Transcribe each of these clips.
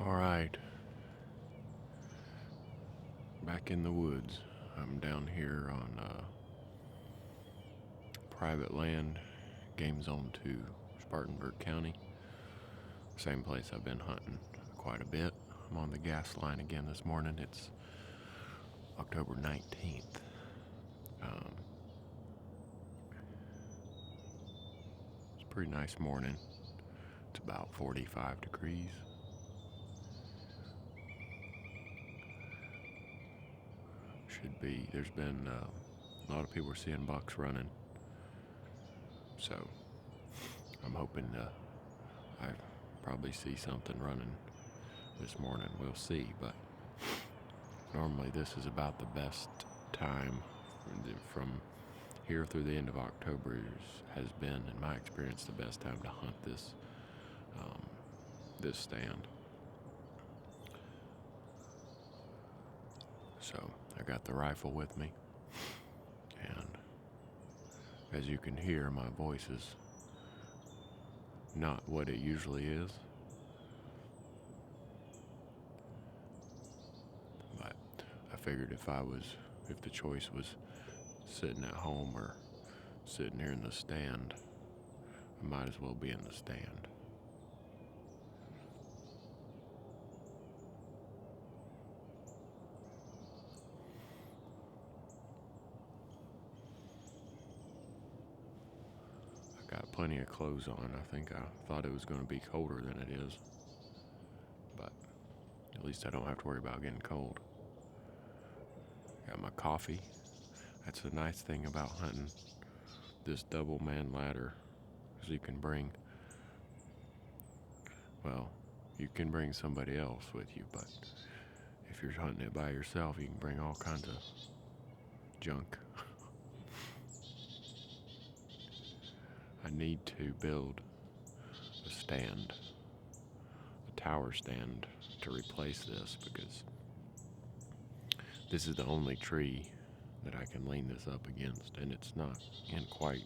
All right, back in the woods. I'm down here on private land, Game Zone 2, Spartanburg County. Same place I've been hunting quite a bit. I'm on the gas line again this morning. It's October 19th. It's a pretty nice morning. It's about 45 degrees. There's been a lot of people are seeing bucks running. So I'm hoping I probably see something running this morning. We'll see, but normally this is about the best time from here through the end of October has been, in my experience, the best time to hunt this stand. So I got the rifle with me, and as you can hear, my voice is not what it usually is, but I figured if the choice was sitting at home or sitting here in the stand, I might as well be in the stand. I got plenty of clothes on. I thought it was going to be colder than it is, but at least I don't have to worry about getting cold. Got my coffee. That's the nice thing about hunting this double man ladder, is you can bring somebody else with you, but if you're hunting it by yourself, you can bring all kinds of junk. I need to build a tower stand to replace this, because this is the only tree that I can lean this up against, and it's not in quite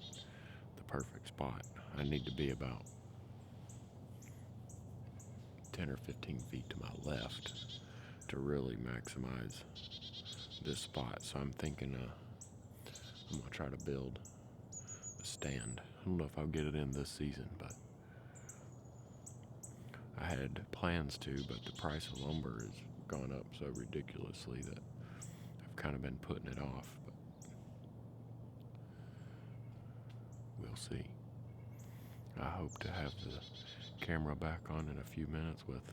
the perfect spot. I need to be about 10 or 15 feet to my left to really maximize this spot. So I'm thinking I'm gonna try to build a stand. I don't know if I'll get it in this season, but I had plans to, but the price of lumber has gone up so ridiculously that I've kind of been putting it off, but we'll see. I hope to have the camera back on in a few minutes with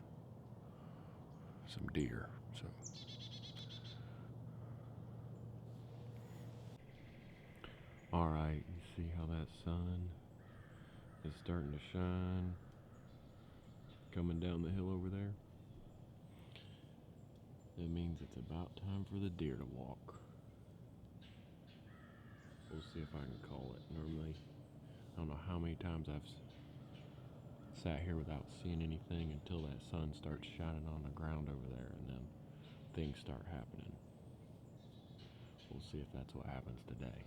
some deer. So all right, you see how that sun is starting to shine coming down the hill over there? That means it's about time for the deer to walk. We'll see if I can call it. Normally, I don't know how many times I've sat here without seeing anything until that sun starts shining on the ground over there, and then things start happening. We'll see if that's what happens today.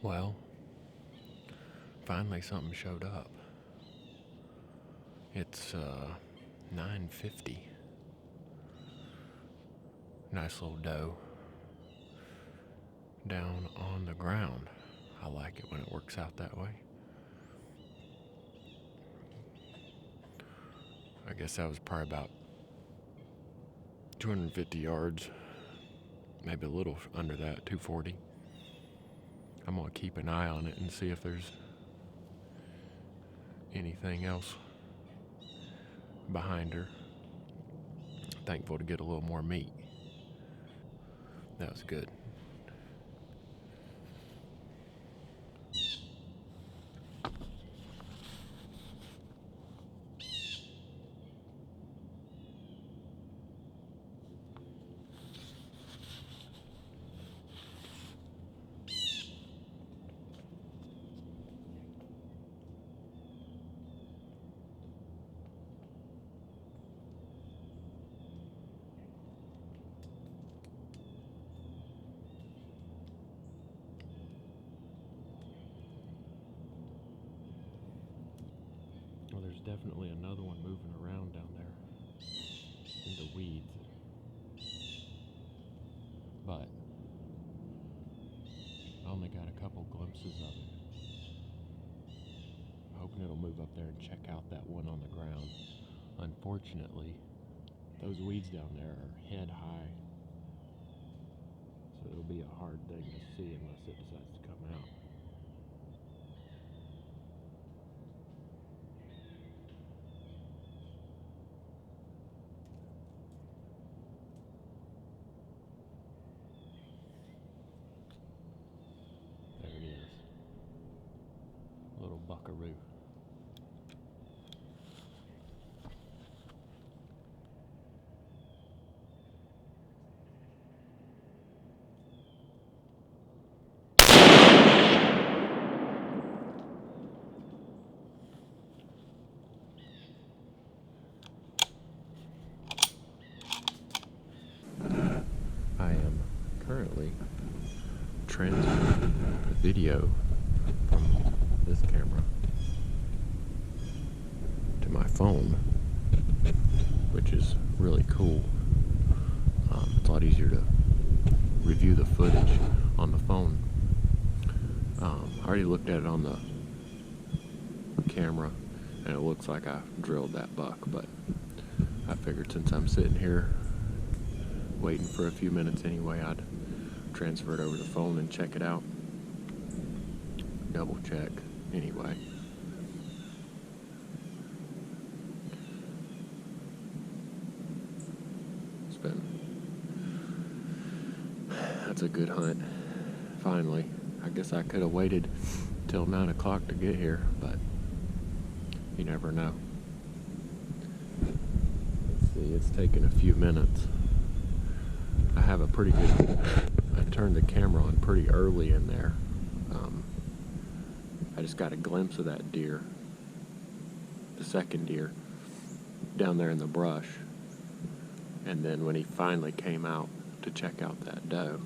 Well, finally something showed up. It's 9:50. Nice little doe down on the ground. I like it when it works out that way. I guess that was probably about 250 yards, maybe a little under that, 240. I'm gonna keep an eye on it and see if there's anything else behind her. Thankful to get a little more meat. That was good. Well, there's definitely another one moving around down there in the weeds. But I only got a couple glimpses of it. I'm hoping it'll move up there and check out that one on the ground. Unfortunately, those weeds down there are head high. So it'll be a hard thing to see unless it decides to come out. There it is. Little buckaroo. I am currently transferring the video from this camera to my phone, which is really cool. It's a lot easier to review the footage on the phone. I already looked at it on the camera and it looks like I drilled that buck, but I figured since I'm sitting here waiting for a few minutes anyway, I'd transfer it over the phone and check it out. Double check anyway. That's a good hunt. Finally. I guess I could have waited till 9 o'clock to get here, but you never know. Let's see, it's taken a few minutes. I have a pretty good, I turned the camera on pretty early in there. I just got a glimpse of that deer, the second deer, down there in the brush. And then when he finally came out to check out that doe,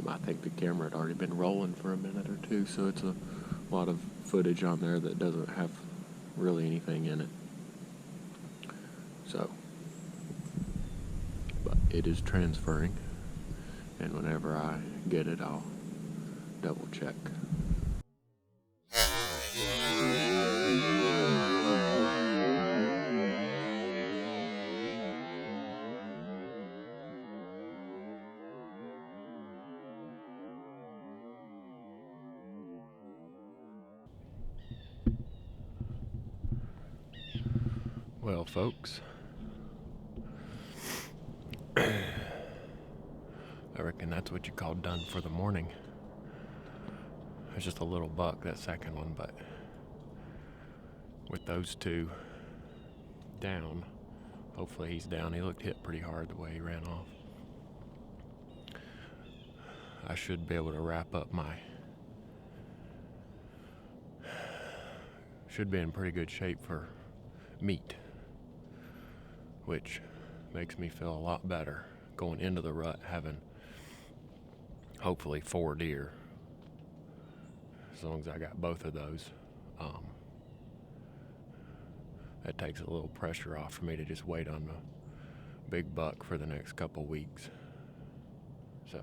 I think the camera had already been rolling for a minute or two, so it's a lot of footage on there that doesn't have really anything in it. So, but it is transferring, and whenever I get it, I'll double check. Well, folks, I reckon that's what you call done for the morning. It's just a little buck, that second one, but with those two down, hopefully he's down. He looked hit pretty hard the way he ran off. I should be able to wrap up should be in pretty good shape for meat, which makes me feel a lot better going into the rut, having hopefully 4 deer, as long as I got both of those. that takes a little pressure off for me to just wait on the big buck for the next couple weeks. So,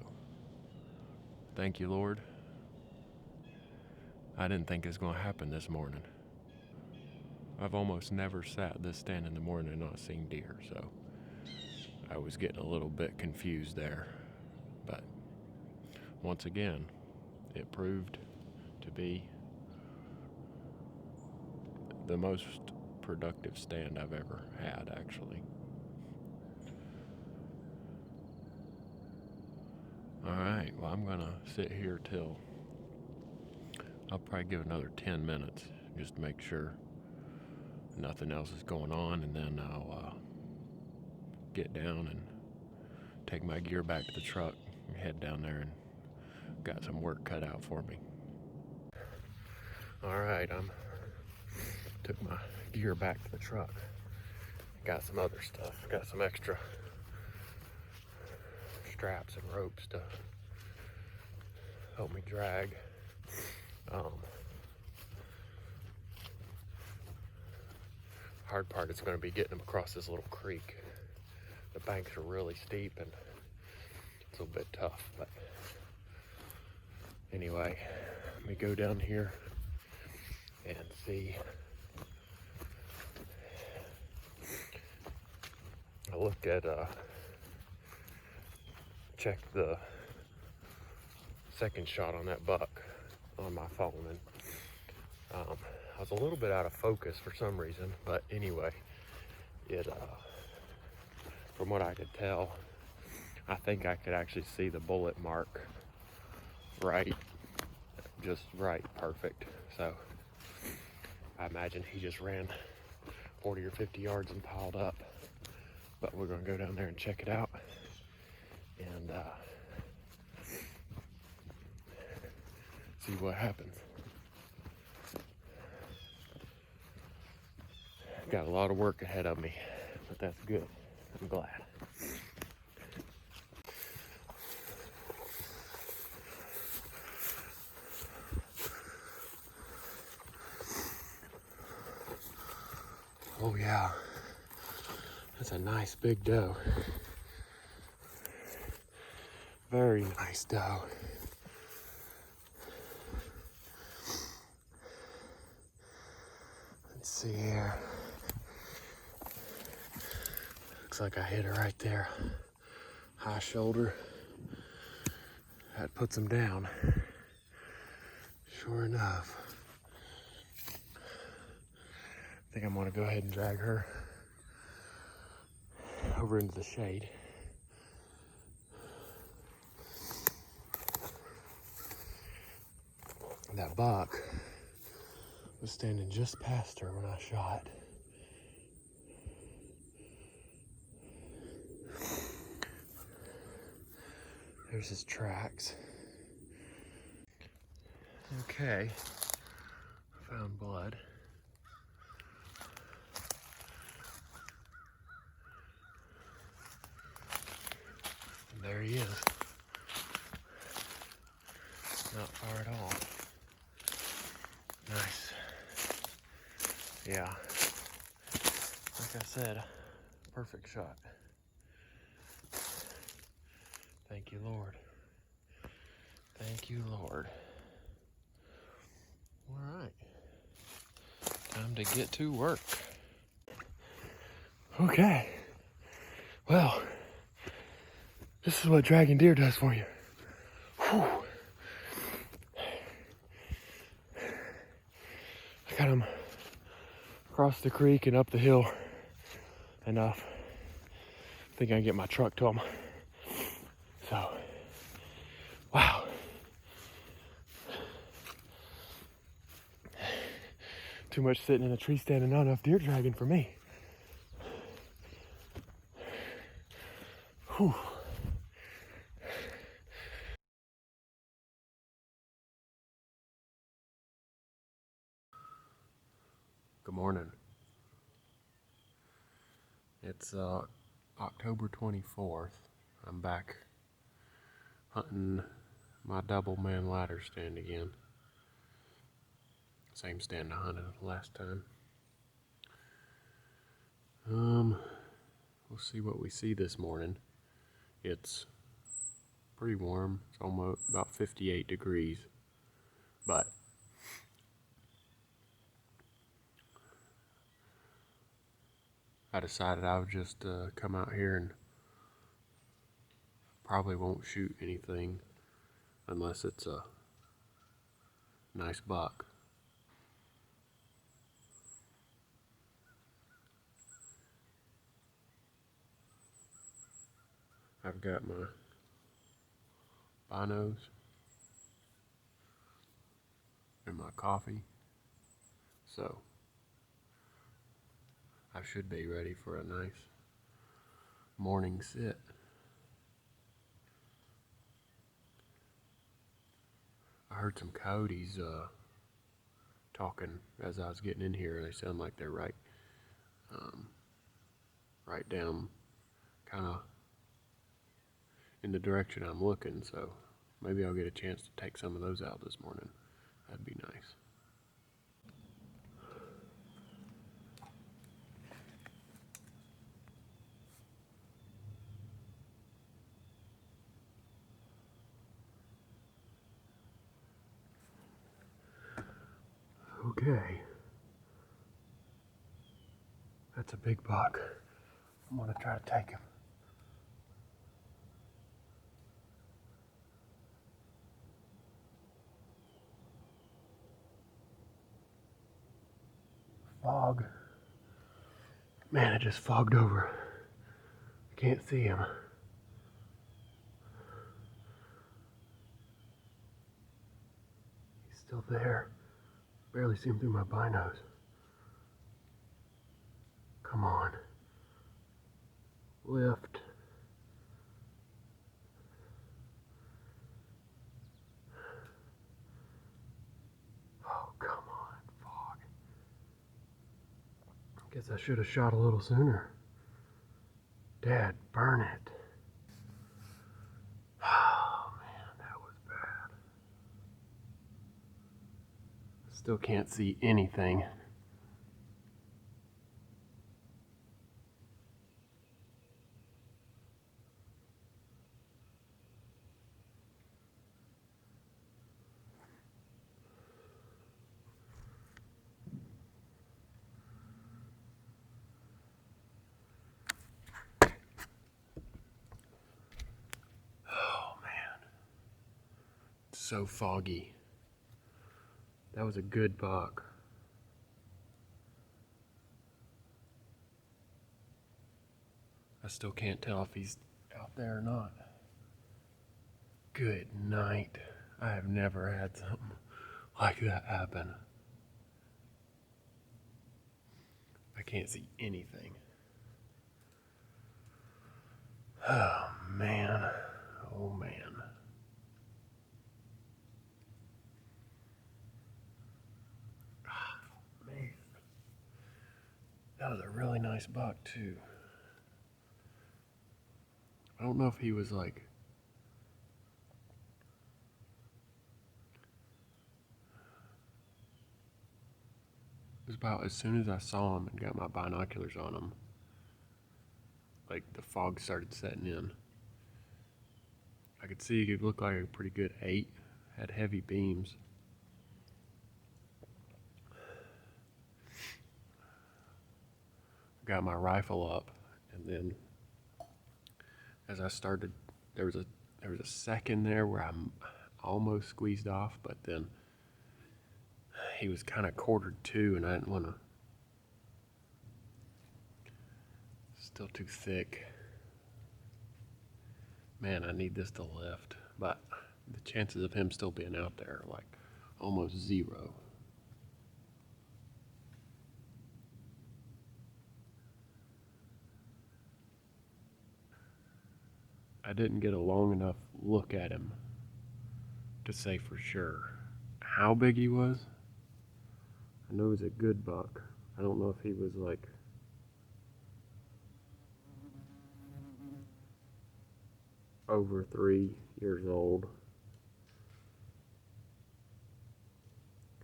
thank you, Lord. I didn't think it was going to happen this morning. I've almost never sat this stand in the morning and not seen deer, so I was getting a little bit confused there. But once again, it proved to be the most productive stand I've ever had, actually. Alright, well, I'm gonna sit here till I'll probably give another 10 minutes just to make sure nothing else is going on, and then I'll get down and take my gear back to the truck and head down there, and got some work cut out for me. Alright, took my gear back to the truck. Got some other stuff. Got some extra straps and ropes to help me drag. Hard part is going to be getting them across this little creek. The banks are really steep and it's a little bit tough, but anyway, let me go down here and see. I looked at, checked the second shot on that buck on my phone, and I was a little bit out of focus for some reason, but anyway, it, from what I could tell, I think I could actually see the bullet mark right, just right, perfect. So I imagine he just ran 40 or 50 yards and piled up, but we're gonna go down there and check it out and see what happens. Got a lot of work ahead of me, but that's good. I'm glad. Oh yeah, that's a nice big doe. Very nice doe. Let's see here. Looks like I hit her right there. High shoulder. That puts him down. Sure enough. I think I'm gonna go ahead and drag her over into the shade. That buck was standing just past her when I shot. There's his tracks. Okay, found blood. And there he is. Not far at all. Nice. Yeah. Like I said, perfect shot. Thank you, Lord. Thank you, Lord. All right. Time to get to work. Okay. Well, this is what dragging deer does for you. Whew. I got him across the creek and up the hill enough. I think I can get my truck to him. So, wow. Too much sitting in a tree stand and not enough deer dragging for me. Whew. Good morning. It's October 24th. I'm back hunting my double man ladder stand again. Same stand I hunted last time. We'll see what we see this morning. It's pretty warm. It's almost about 58 degrees, but I decided I would just come out here and probably won't shoot anything unless it's a nice buck. I've got my binos and my coffee, so I should be ready for a nice morning sit. I heard some coyotes talking as I was getting in here, and they sound like they're right down, kind of in the direction I'm looking. So maybe I'll get a chance to take some of those out this morning. That'd be nice. Okay. That's a big buck. I'm gonna try to take him. Fog. Man, it just fogged over. I can't see him. He's still there. Barely see him through my binos. Come on. Lift. Oh, come on, fog. Guess I should have shot a little sooner. Dad, burn it. Oh, man, that was bad. Still can't see anything. Oh, man. It's so foggy. That was a good buck. I still can't tell if he's out there or not. Good night. I have never had something like that happen. I can't see anything. Oh, man. Oh, man. Man. That was a really nice buck, too. I don't know if he was like... It was about as soon as I saw him and got my binoculars on him, like the fog started setting in. I could see he could look like a pretty good 8, had heavy beams. Got my rifle up, and then as I started, there was a second there where I almost squeezed off, but then he was kind of quartered too, and I didn't want to. Still too thick. Man, I need this to lift, but the chances of him still being out there are like almost zero. I didn't get a long enough look at him to say for sure how big he was. I know he's a good buck. I don't know if he was like over 3 years old.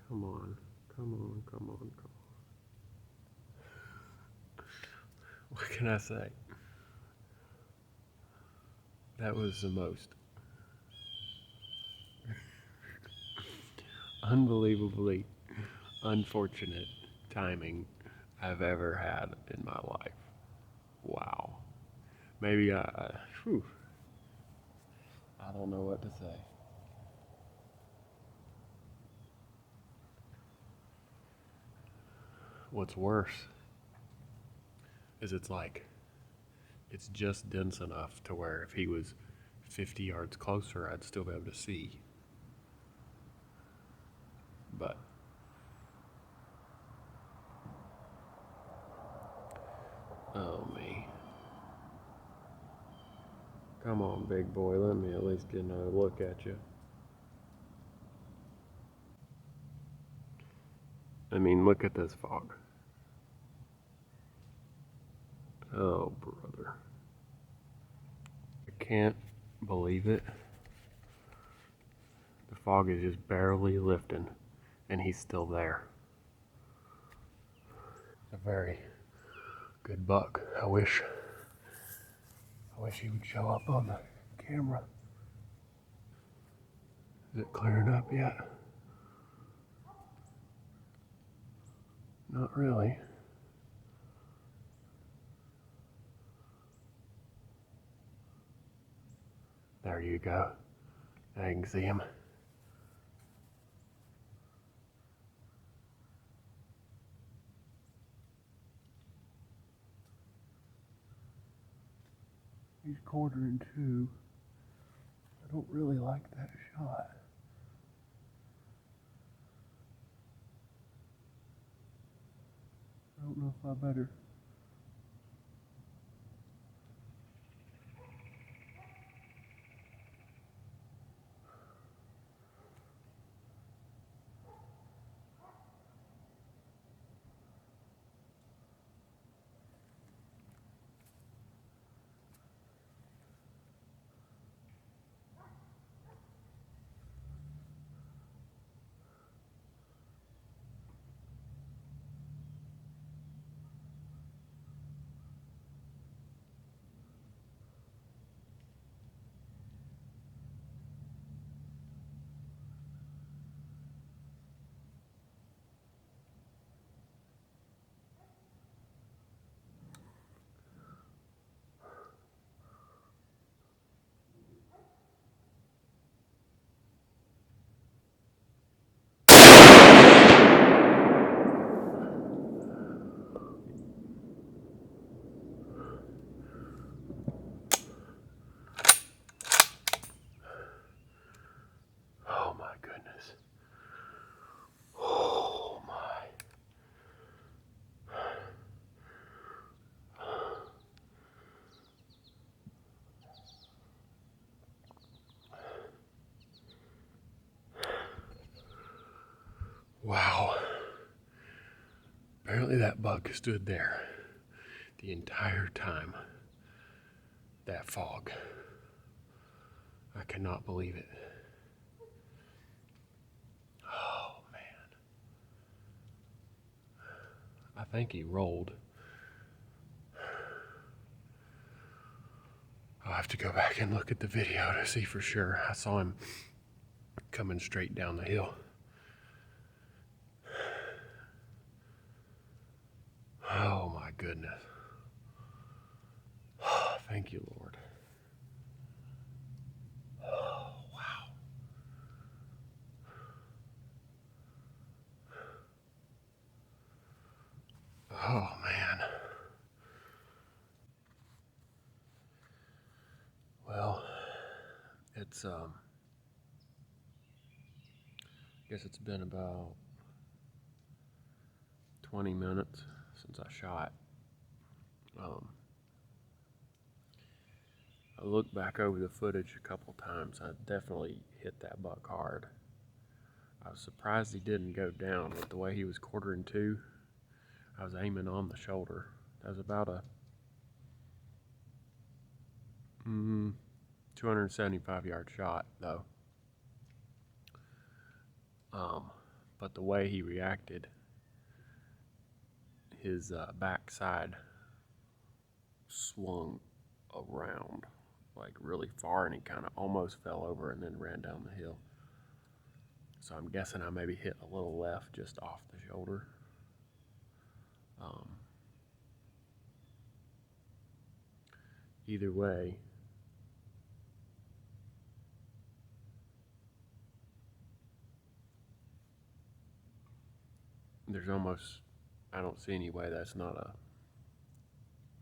Come on, come on, come on, come on. can I say? That was the most unbelievably unfortunate timing I've ever had in my life. Wow. Maybe whew, I don't know what to say. What's worse is it's just dense enough to where if he was 50 yards closer, I'd still be able to see. But oh me. Come on, big boy, let me at least get another look at you. I mean, look at this fog. Oh, brother. I can't believe it. The fog is just barely lifting, and he's still there. A very good buck. I wish he would show up on the camera. Is it clearing up yet? Not really. There you go. I can see him. He's 1/4 I don't really like that shot. I don't know if I better. Oh my goodness. Oh my. Wow. Apparently that buck stood there the entire time. That fog. I cannot believe it. Oh man. I think he rolled. I'll have to go back and look at the video to see for sure. I saw him coming straight down the hill. Oh my goodness. Thank you, Lord. Oh, wow. Oh man. Well, it's I guess it's been about 20 minutes since I shot. I looked back over the footage a couple times. I definitely hit that buck hard. I was surprised he didn't go down with the way he was 1/4. I was aiming on the shoulder. That was about a 275 yard shot though. But the way he reacted, his backside swung around like really far, and he kind of almost fell over and then ran down the hill. So I'm guessing I maybe hit a little left just off the shoulder. Either way, there's almost, I don't see any way that's not a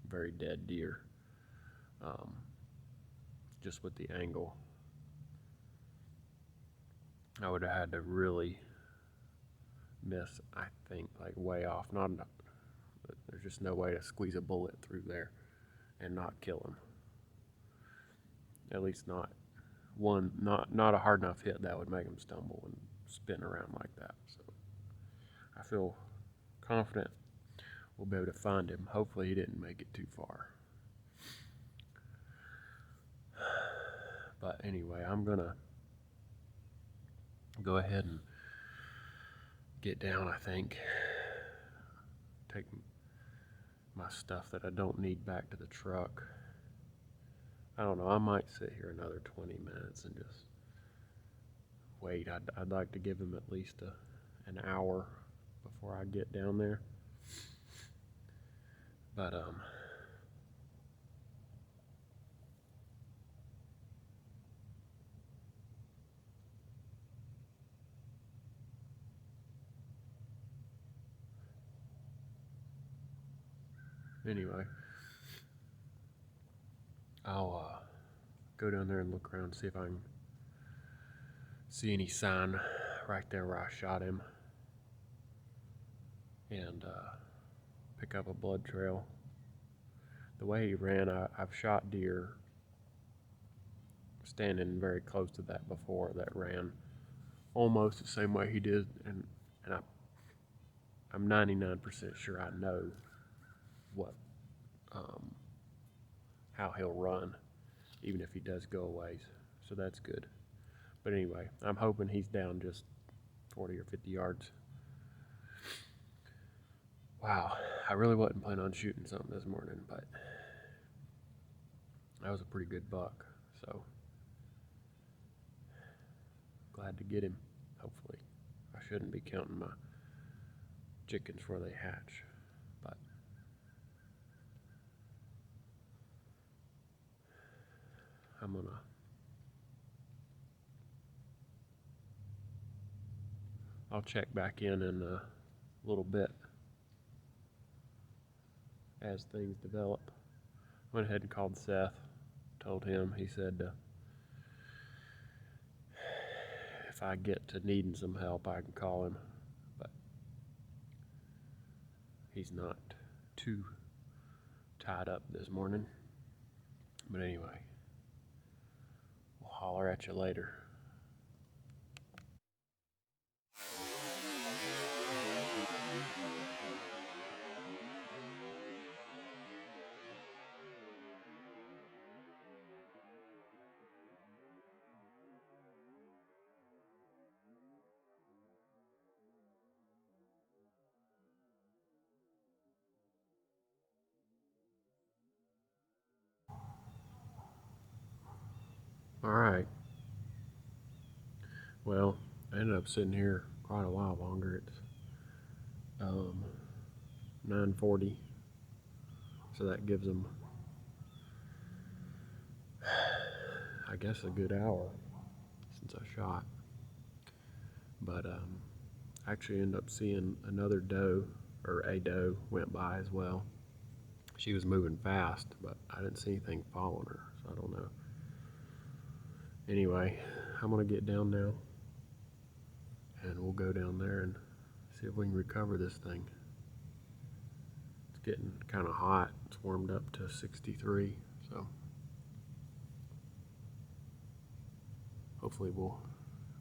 very dead deer, just with the angle. I would have had to really miss, I think, like way off. There's just no way to squeeze a bullet through there and not kill him. At least not a hard enough hit that would make him stumble and spin around like that. So I feel confident we'll be able to find him. Hopefully he didn't make it too far. But anyway, I'm gonna go ahead and get down, I think. Take my stuff that I don't need back to the truck. I don't know, I might sit here another 20 minutes and just wait. I'd like to give him at least an hour before I get down there. But anyway, I'll go down there and look around, see if I can see any sign right there where I shot him, and pick up a blood trail. The way he ran, I've shot deer standing very close to that before that ran almost the same way he did, and I'm 99% sure I know what how he'll run, even if he does go a ways. So that's good. But anyway, I'm hoping he's down just 40 or 50 yards. Wow, I really wasn't planning on shooting something this morning, but that was a pretty good buck. So glad to get him, hopefully. I shouldn't be counting my chickens before they hatch, but I'll check back in a little bit as things develop. Went ahead and called Seth, told him, he said if I get to needing some help, I can call him, but he's not too tied up this morning. But anyway, we'll holler at you later. All right. Well, I ended up sitting here quite a while longer. It's 9:40, so that gives them, I guess, a good hour since I shot. But I actually ended up seeing another doe, or a doe, went by as well. She was moving fast, but I didn't see anything following her, so I don't know. Anyway, I'm gonna get down now, and we'll go down there and see if we can recover this thing. It's getting kind of hot. It's warmed up to 63, so hopefully we'll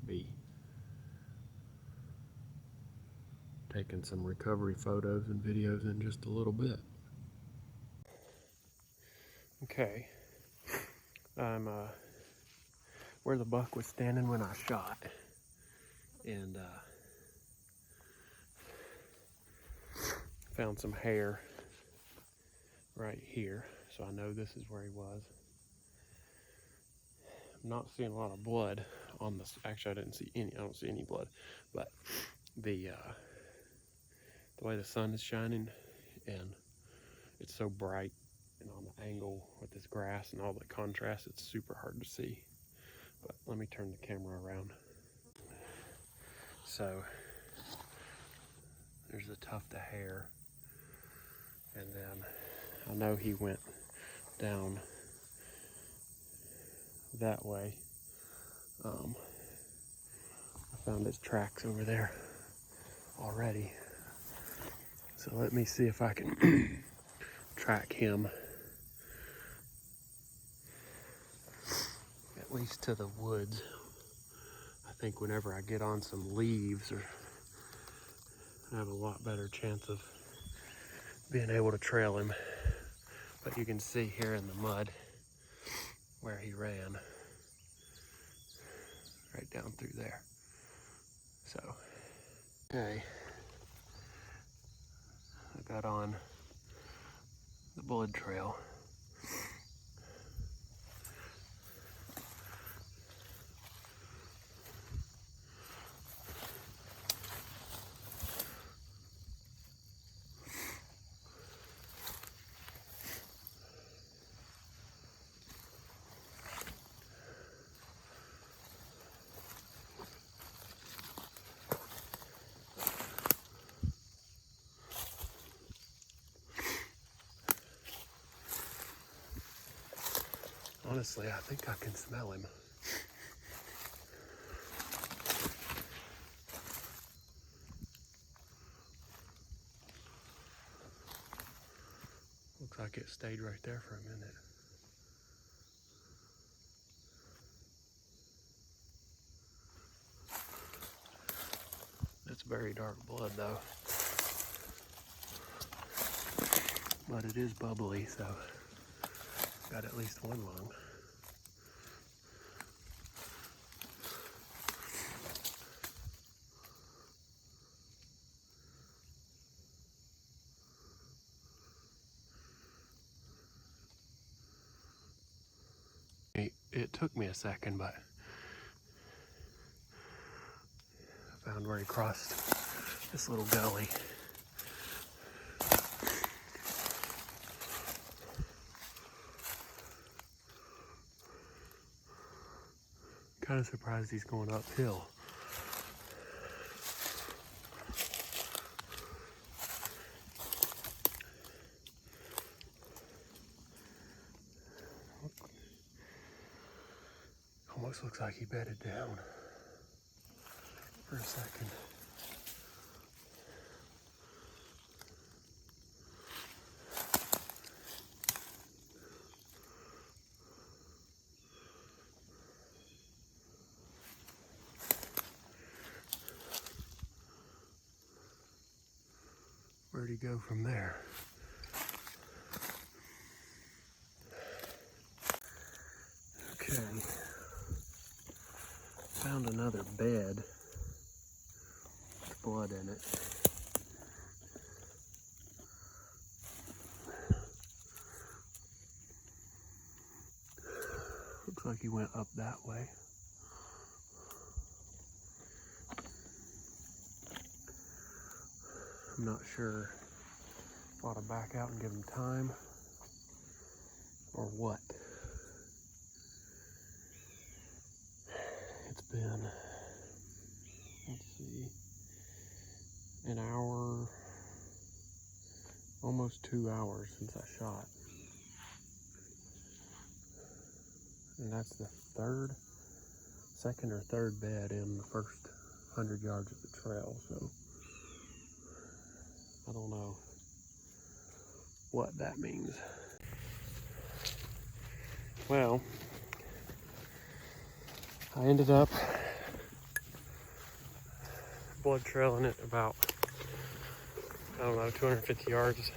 be taking some recovery photos and videos in just a little bit. Okay, I'm where the buck was standing when I shot, and found some hair right here. so I know this is where he was. I'm not seeing a lot of blood on this. Actually, I don't see any blood, but the way the sun is shining and it's so bright, and on the angle with this grass and all the contrast, it's super hard to see. But let me turn the camera around. So there's a tuft of hair, and then I know he went down that way. I found his tracks over there already. So let me see if I can track him at least to the woods. I think whenever I get on some leaves, I have a lot better chance of being able to trail him. But you can see here in the mud where he ran, right down through there. So, okay, I got on the blood trail. Honestly, I think I can smell him. Looks like it stayed right there for a minute. It's very dark blood though. But it is bubbly, so got at least one lung. It took me a second, but I found where he crossed this little gully. Kind of surprised he's going uphill. Almost looks like he bedded down for a second. Where'd he go from there? Okay. Found another bed with blood in it. Looks like he went up that way. I'm not sure if I ought to back out and give him time or what. It's been, let's see, an hour, almost 2 hours since I shot. And that's the second or third bed in the first 100 yards of the trail, so I don't know what that means. Well, I ended up blood trailing it about, I don't know, 250 yards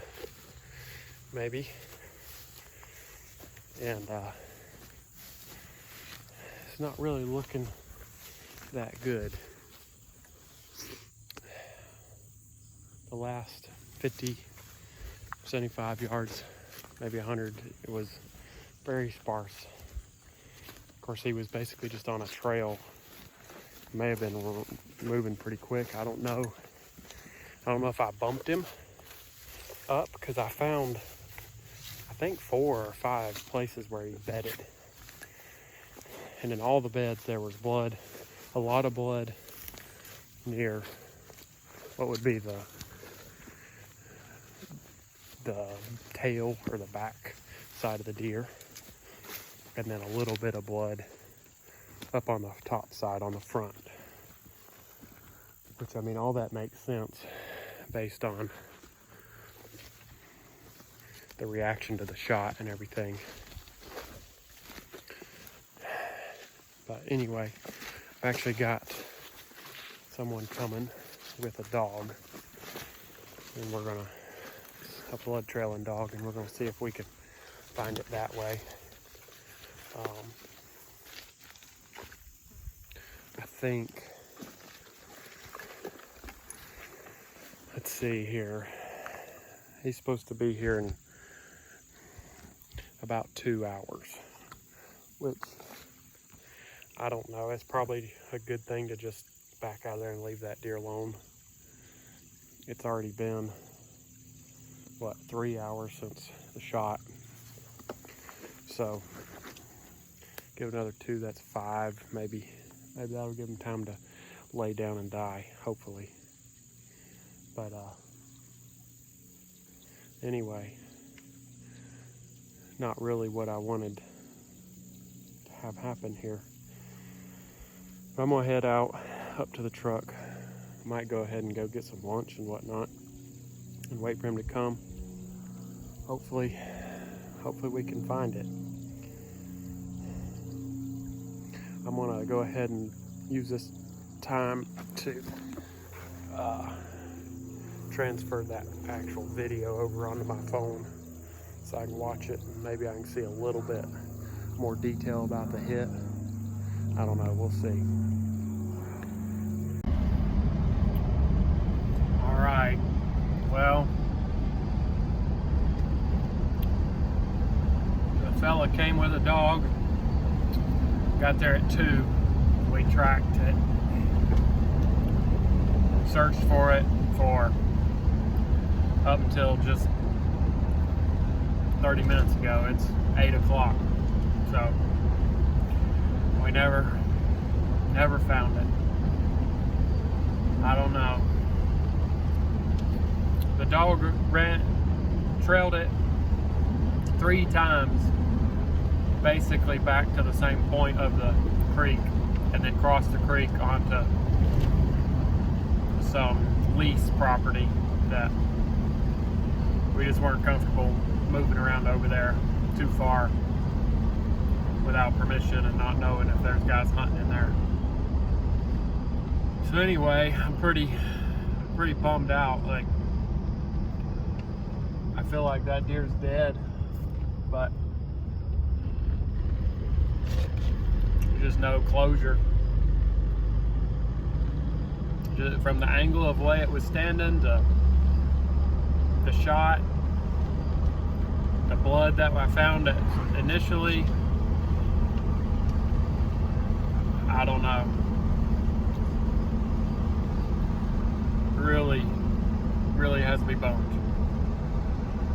maybe. And it's not really looking that good. The last 50, 75 yards maybe 100. It was very sparse. Of course, he was basically just on a trail. May have been moving pretty quick. I don't know. I don't know if I bumped him up, because I found, I think, 4 or 5 places where he bedded. And in all the beds there was blood, a lot of blood near what would be the tail or the back side of the deer, and then a little bit of blood up on the top side on the front, which, I mean, all that makes sense based on the reaction to the shot and everything. But anyway, I've actually got someone coming with a dog, and we're gonna, a blood trailing dog, and we're gonna see if we can find it that way. I think, let's see here, he's supposed to be here in about 2 hours, which, I don't know, it's probably a good thing to just back out of there and leave that deer alone. It's already been, what, 3 hours since the shot. So, give it another 2, that's 5, maybe that'll give him time to lay down and die, hopefully. But, anyway, not really what I wanted to have happen here. I'm gonna head out up to the truck. Might go ahead and go get some lunch and whatnot and wait for him to come. Hopefully we can find it. I'm gonna go ahead and use this time to transfer that actual video over onto my phone so I can watch it, and maybe I can see a little bit more detail about the hit. I don't know, we'll see. All right, well, the fella came with a dog, got there at 2, we tracked it, searched for it for up until just 30 minutes ago. It's 8 o'clock, so we never found it. I don't know. The dog trailed it 3 times, basically back to the same point of the creek, and then crossed the creek onto some lease property that we just weren't comfortable moving around over there too far without permission and not knowing if there's guys hunting in there. So anyway, I'm pretty bummed out. Like, I feel like that deer's dead, but there's just no closure. Just from the angle of the way it was standing to the shot, the blood that I found initially, I don't know. Really has me bummed.